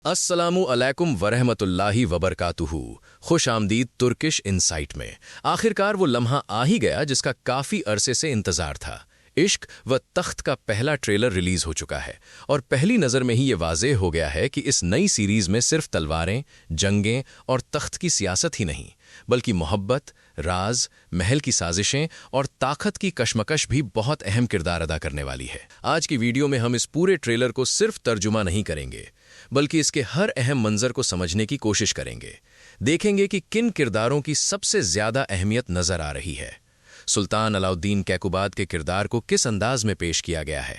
अस्सलामु अलैकुम वरहमतुल्लाहि वबरकातुहू। खुश आमदीद तुर्किश इनसाइट में। आखिरकार वो लम्हा आ ही गया जिसका काफ़ी अरसे से इंतज़ार था। इश्क व तख्त का पहला ट्रेलर रिलीज़ हो चुका है और पहली नज़र में ही ये वाज़ेह हो गया है कि इस नई सीरीज़ में सिर्फ तलवारें, जंगें और तख्त की सियासत ही नहीं, बल्कि मोहब्बत, राज, महल की साजिशें और ताकत की कशमकश भी बहुत अहम किरदार अदा करने वाली है। आज की वीडियो में हम इस पूरे ट्रेलर को सिर्फ तर्जुमा नहीं करेंगे, बल्कि इसके हर अहम मंजर को समझने की कोशिश करेंगे। देखेंगे कि किन किरदारों की सबसे ज्यादा अहमियत नजर आ रही है, सुल्तान अलाउद्दीन कैकुबाद के किरदार को किस अंदाज में पेश किया गया है,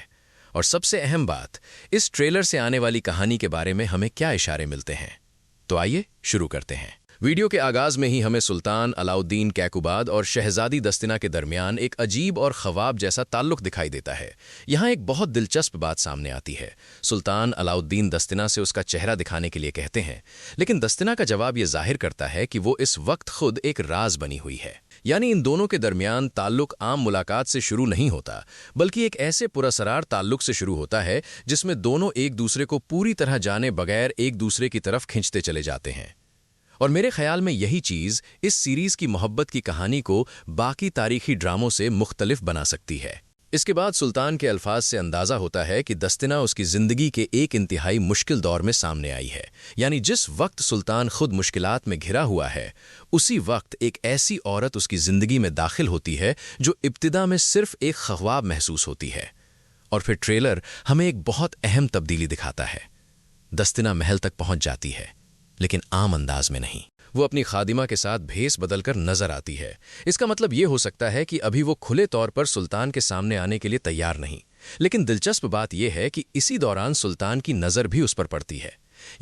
और सबसे अहम बात, इस ट्रेलर से आने वाली कहानी के बारे में हमें क्या इशारे मिलते हैं। तो आइए शुरू करते हैं। वीडियो के आगाज में ही हमें सुल्तान अलाउद्दीन कैकुबाद और शहजादी दस्तिना के दरमियान एक अजीब और ख्वाब जैसा ताल्लुक दिखाई देता है। यहाँ एक बहुत दिलचस्प बात सामने आती है। सुल्तान अलाउद्दीन दस्तिना से उसका चेहरा दिखाने के लिए कहते हैं, लेकिन दस्तिना का जवाब ये जाहिर करता है कि वो इस वक्त खुद एक राज बनी हुई है। यानी इन दोनों के दरमियान ताल्लुक आम मुलाकात से शुरू नहीं होता, बल्कि एक ऐसे पुरअसरार ताल्लुक से शुरू होता है जिसमें दोनों एक दूसरे को पूरी तरह जाने बगैर एक दूसरे की तरफ खींचते चले जाते हैं। और मेरे ख्याल में यही चीज़ इस सीरीज़ की मोहब्बत की कहानी को बाकी तारीखी ड्रामों से मुख्तलिफ बना सकती है। इसके बाद सुल्तान के अल्फाज से अंदाज़ा होता है कि दस्तिना उसकी ज़िंदगी के एक इंतहाई मुश्किल दौर में सामने आई है। यानी जिस वक्त सुल्तान खुद मुश्किलात में घिरा हुआ है, उसी वक्त एक ऐसी औरत उसकी ज़िंदगी में दाखिल होती है जो इब्तिदा में सिर्फ एक ख्वाब महसूस होती है। और फिर ट्रेलर हमें एक बहुत अहम तब्दीली दिखाता है। दस्तिना महल तक पहुँच जाती है, लेकिन आम अंदाज में नहीं। वो अपनी खादिमा के साथ भेस बदलकर नजर आती है। इसका मतलब ये हो सकता है कि अभी वो खुले तौर पर सुल्तान के सामने आने के लिए तैयार नहीं। लेकिन दिलचस्प बात यह है कि इसी दौरान सुल्तान की नज़र भी उस पर पड़ती है।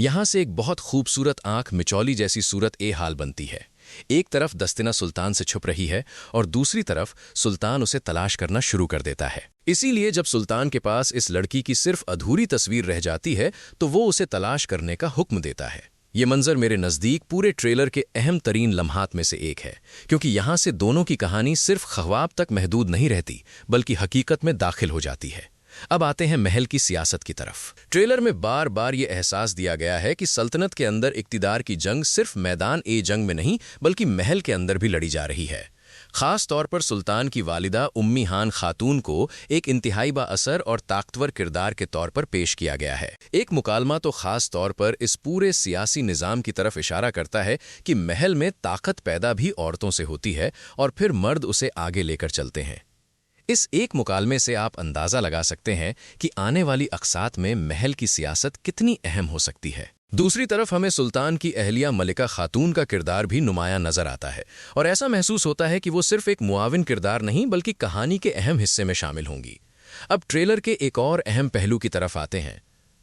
यहाँ से एक बहुत खूबसूरत आंख मिचौली जैसी सूरत ए हाल बनती है। एक तरफ दस्तिना सुल्तान से छुप रही है और दूसरी तरफ सुल्तान उसे तलाश करना शुरू कर देता है। इसीलिए जब सुल्तान के पास इस लड़की की सिर्फ अधूरी तस्वीर रह जाती है, तो वो उसे तलाश करने का हुक्म देता है। ये मंजर मेरे नज़दीक पूरे ट्रेलर के अहम तरीन लम्हात में से एक है, क्योंकि यहाँ से दोनों की कहानी सिर्फ ख्वाब तक महदूद नहीं रहती, बल्कि हकीकत में दाखिल हो जाती है। अब आते हैं महल की सियासत की तरफ। ट्रेलर में बार बार ये एहसास दिया गया है कि सल्तनत के अंदर इक्तिदार की जंग सिर्फ मैदान ए जंग में नहीं, बल्कि महल के अंदर भी लड़ी जा रही है। खास तौर पर सुल्तान की वालिदा उम्मी हान खातून को एक इंतहाई बाअसर और ताकतवर किरदार के तौर पर पेश किया गया है। एक मुकालमा तो खास तौर पर इस पूरे सियासी निज़ाम की तरफ इशारा करता है कि महल में ताकत पैदा भी औरतों से होती है और फिर मर्द उसे आगे लेकर चलते हैं। इस एक मुकालमे से आप अंदाज़ा लगा सकते हैं कि आने वाली अक़सात में महल की सियासत कितनी अहम हो सकती है। दूसरी तरफ हमें सुल्तान की अहलिया मलिका खातून का किरदार भी नुमायां नजर आता है, और ऐसा महसूस होता है कि वो सिर्फ एक मुआविन किरदार नहीं, बल्कि कहानी के अहम हिस्से में शामिल होंगी। अब ट्रेलर के एक और अहम पहलू की तरफ आते हैं,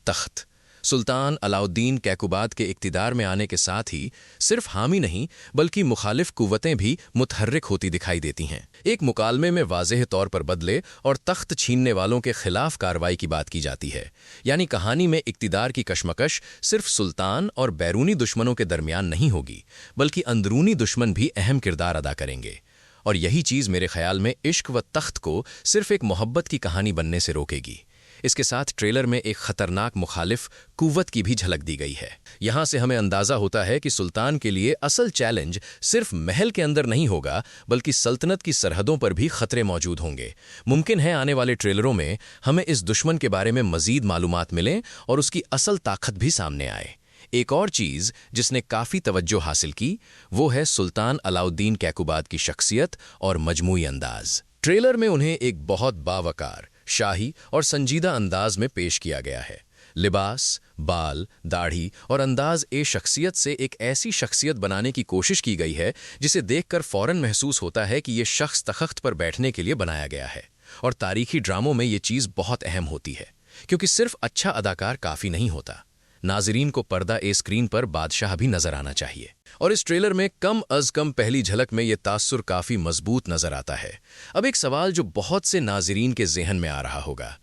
तख्त। सुल्तान अलाउद्दीन कैकुबाद के इक्तिदार में आने के साथ ही सिर्फ हामी नहीं, बल्कि मुखालिफ कुव्वतें भी मुतहर्रिक होती दिखाई देती हैं। एक मुकालमे में वाज़ेह तौर पर बदले और तख्त छीनने वालों के खिलाफ कार्रवाई की बात की जाती है। यानी कहानी में इक्तिदार की कशमकश सिर्फ सुल्तान और बैरूनी दुश्मनों के दरमियान नहीं होगी, बल्कि अंदरूनी दुश्मन भी अहम किरदार अदा करेंगे। और यही चीज़ मेरे ख्याल में इश्क व तख्त को सिर्फ एक मोहब्बत की कहानी बनने से रोकेगी। इसके साथ ट्रेलर में एक खतरनाक मुखालिफ कुव्वत की भी झलक दी गई है। यहाँ से हमें अंदाज़ा होता है कि सुल्तान के लिए असल चैलेंज सिर्फ महल के अंदर नहीं होगा, बल्कि सल्तनत की सरहदों पर भी खतरे मौजूद होंगे। मुमकिन है आने वाले ट्रेलरों में हमें इस दुश्मन के बारे में मज़ीद मालूमात मिलें और उसकी असल ताकत भी सामने आए। एक और चीज़ जिसने काफ़ी तवज्जो हासिल की, वो है सुल्तान अलाउद्दीन कैकुबाद की शख्सियत और मजमूई अंदाज। ट्रेलर में उन्हें एक बहुत बावकार, शाही और संजीदा अंदाज में पेश किया गया है। लिबास, बाल, दाढ़ी और अंदाज ए शख्सियत से एक ऐसी शख्सियत बनाने की कोशिश की गई है जिसे देखकर फौरन महसूस होता है कि ये शख्स तख्त पर बैठने के लिए बनाया गया है। और तारीखी ड्रामों में ये चीज़ बहुत अहम होती है, क्योंकि सिर्फ अच्छा अदाकार काफ़ी नहीं होता, नाजरीन को पर्दा ए स्क्रीन पर बादशाह भी नजर आना चाहिए। और इस ट्रेलर में कम अज कम पहली झलक में ये तासुर काफ़ी मजबूत नजर आता है। अब एक सवाल जो बहुत से नाजरीन के जहन में आ रहा होगा,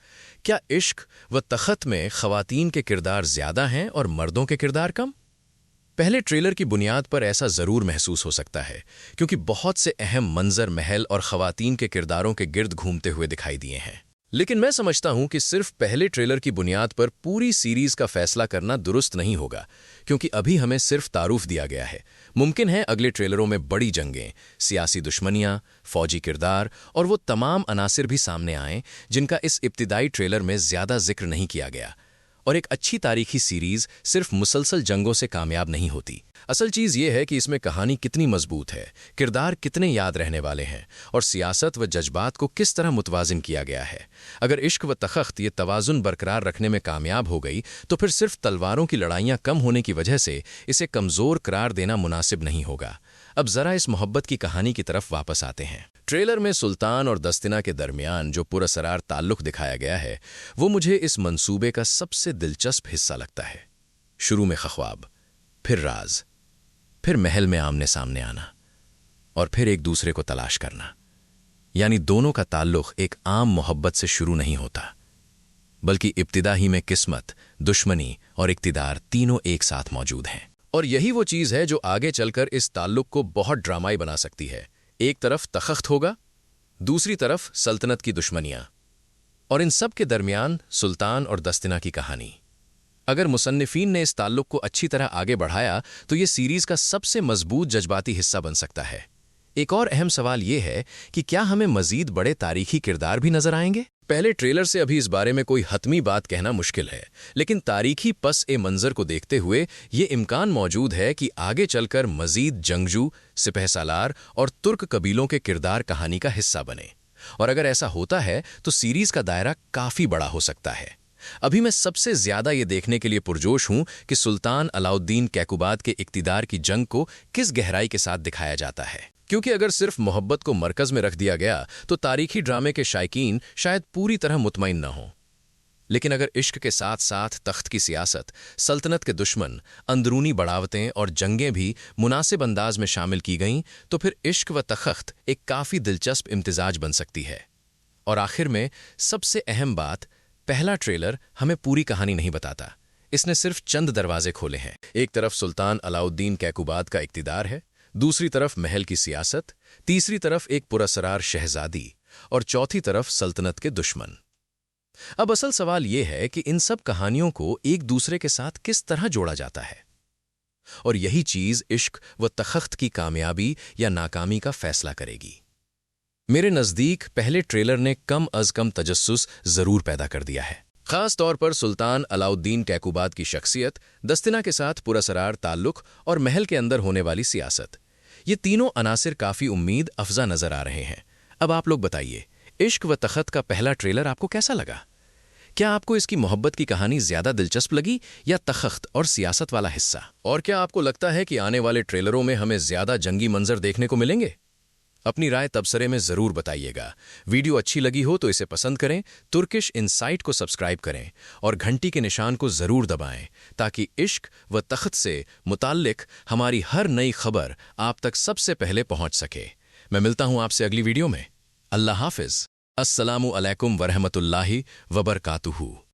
क्या इश्क व तख्त में ख़वातीन के किरदार ज़्यादा हैं और मर्दों के किरदार कम? पहले ट्रेलर की बुनियाद पर ऐसा ज़रूर महसूस हो सकता है, क्योंकि बहुत से अहम मंजर महल और ख़वातीन के किरदारों के गिर्द घूमते हुए दिखाई दिए हैं। लेकिन मैं समझता हूं कि सिर्फ पहले ट्रेलर की बुनियाद पर पूरी सीरीज का फैसला करना दुरुस्त नहीं होगा, क्योंकि अभी हमें सिर्फ तारुफ दिया गया है। मुमकिन है अगले ट्रेलरों में बड़ी जंगें, सियासी दुश्मनियां, फौजी किरदार और वो तमाम अनासिर भी सामने आएं जिनका इस इब्तिदाई ट्रेलर में ज्यादा जिक्र नहीं किया गया। और एक अच्छी तारीखी सीरीज सिर्फ मुसलसल जंगों से कामयाब नहीं होती। असल चीज़ ये है कि इसमें कहानी कितनी मजबूत है, किरदार कितने याद रहने वाले हैं और सियासत व जज्बात को किस तरह मुतवाजिन किया गया है। अगर इश्क व तख़्त ये तवाज़ुन बरकरार रखने में कामयाब हो गई तो फिर सिर्फ तलवारों की लड़ाइयाँ कम होने की वजह से इसे कमज़ोर करार देना मुनासिब नहीं होगा। अब ज़रा इस मोहब्बत की कहानी की तरफ वापस आते हैं। ट्रेलर में सुल्तान और दस्तिना के दरमियान जो पुरअसरार ताल्लुक़ दिखाया गया है वो मुझे इस मंसूबे का सबसे दिलचस्प हिस्सा लगता है। शुरू में ख्वाब, फिर राज, फिर महल में आमने सामने आना और फिर एक दूसरे को तलाश करना। यानी दोनों का ताल्लुक़ एक आम मोहब्बत से शुरू नहीं होता, बल्कि इब्तिदा ही में किस्मत, दुश्मनी और इक़्तिदार तीनों एक साथ मौजूद हैं। और यही वो चीज़ है जो आगे चलकर इस ताल्लुक़ को बहुत ड्रामाई बना सकती है। एक तरफ तख़्त होगा, दूसरी तरफ सल्तनत की दुश्मनियाँ, और इन सब के दरमियान सुल्तान और दस्तिना की कहानी। अगर मुसन्निफीन ने इस ताल्लुक़ को अच्छी तरह आगे बढ़ाया तो ये सीरीज़ का सबसे मजबूत जज्बाती हिस्सा बन सकता है। एक और अहम सवाल ये है कि क्या हमें मज़ीद बड़े तारीखी किरदार भी नजर आएंगे? पहले ट्रेलर से अभी इस बारे में कोई हतमी बात कहना मुश्किल है, लेकिन तारीखी पस ए मंज़र को देखते हुए ये इम्कान मौजूद है कि आगे चलकर मज़ीद जंगजू, सिपहसालार और तुर्क कबीलों के किरदार कहानी का हिस्सा बने। और अगर ऐसा होता है तो सीरीज़ का दायरा काफ़ी बड़ा हो सकता है। अभी मैं सबसे ज़्यादा ये देखने के लिए पुरजोश हूँ कि सुल्तान अलाउद्दीन कैकुबाद के इक़्तिदार की जंग को किस गहराई के साथ दिखाया जाता है, क्योंकि अगर सिर्फ मोहब्बत को मरकज़ में रख दिया गया तो तारीखी ड्रामे के शायकीन शायद पूरी तरह मुतमईन न हों। लेकिन अगर इश्क के साथ साथ तख्त की सियासत, सल्तनत के दुश्मन, अंदरूनी बढ़ावतें और जंगें भी मुनासिब अंदाज में शामिल की गईं तो फिर इश्क व तख्त एक काफ़ी दिलचस्प इम्तिजाज बन सकती है। और आखिर में सबसे अहम बात, पहला ट्रेलर हमें पूरी कहानी नहीं बताता, इसने सिर्फ चंद दरवाजे खोले हैं। एक तरफ सुल्तान अलाउद्दीन कैकुबाद का इक़्तिदार है, दूसरी तरफ महल की सियासत, तीसरी तरफ एक पुरअसरार शहजादी और चौथी तरफ सल्तनत के दुश्मन। अब असल सवाल यह है कि इन सब कहानियों को एक दूसरे के साथ किस तरह जोड़ा जाता है, और यही चीज इश्क व तख़्त की कामयाबी या नाकामी का फैसला करेगी। मेरे नज़दीक पहले ट्रेलर ने कम अज़ कम तजस्सुस ज़रूर पैदा कर दिया है, ख़ास तौर पर सुल्तान अलाउद्दीन कैकुबाद की शख्सियत, दस्तिना के साथ पुरअसरार ताल्लुक़ और महल के अंदर होने वाली सियासत। ये तीनों अनासिर काफ़ी उम्मीद अफजा नज़र आ रहे हैं। अब आप लोग बताइए, इश्क व तख़्त का पहला ट्रेलर आपको कैसा लगा? क्या आपको इसकी मोहब्बत की कहानी ज़्यादा दिलचस्प लगी या तख़्त और सियासत वाला हिस्सा? और क्या आपको लगता है कि आने वाले ट्रेलरों में हमें ज़्यादा जंगी मंजर देखने को मिलेंगे? अपनी राय तबसरे में ज़रूर बताइएगा। वीडियो अच्छी लगी हो तो इसे पसंद करें, तुर्किश इनसाइट को सब्सक्राइब करें और घंटी के निशान को ज़रूर दबाएं ताकि इश्क व तख़्त से मुताल्लिक़ हमारी हर नई खबर आप तक सबसे पहले पहुंच सके। मैं मिलता हूं आपसे अगली वीडियो में। अल्लाह हाफ़िज़। अस्सलामु अलैकुम वरहमतुल्लाहि वबरकातुहू।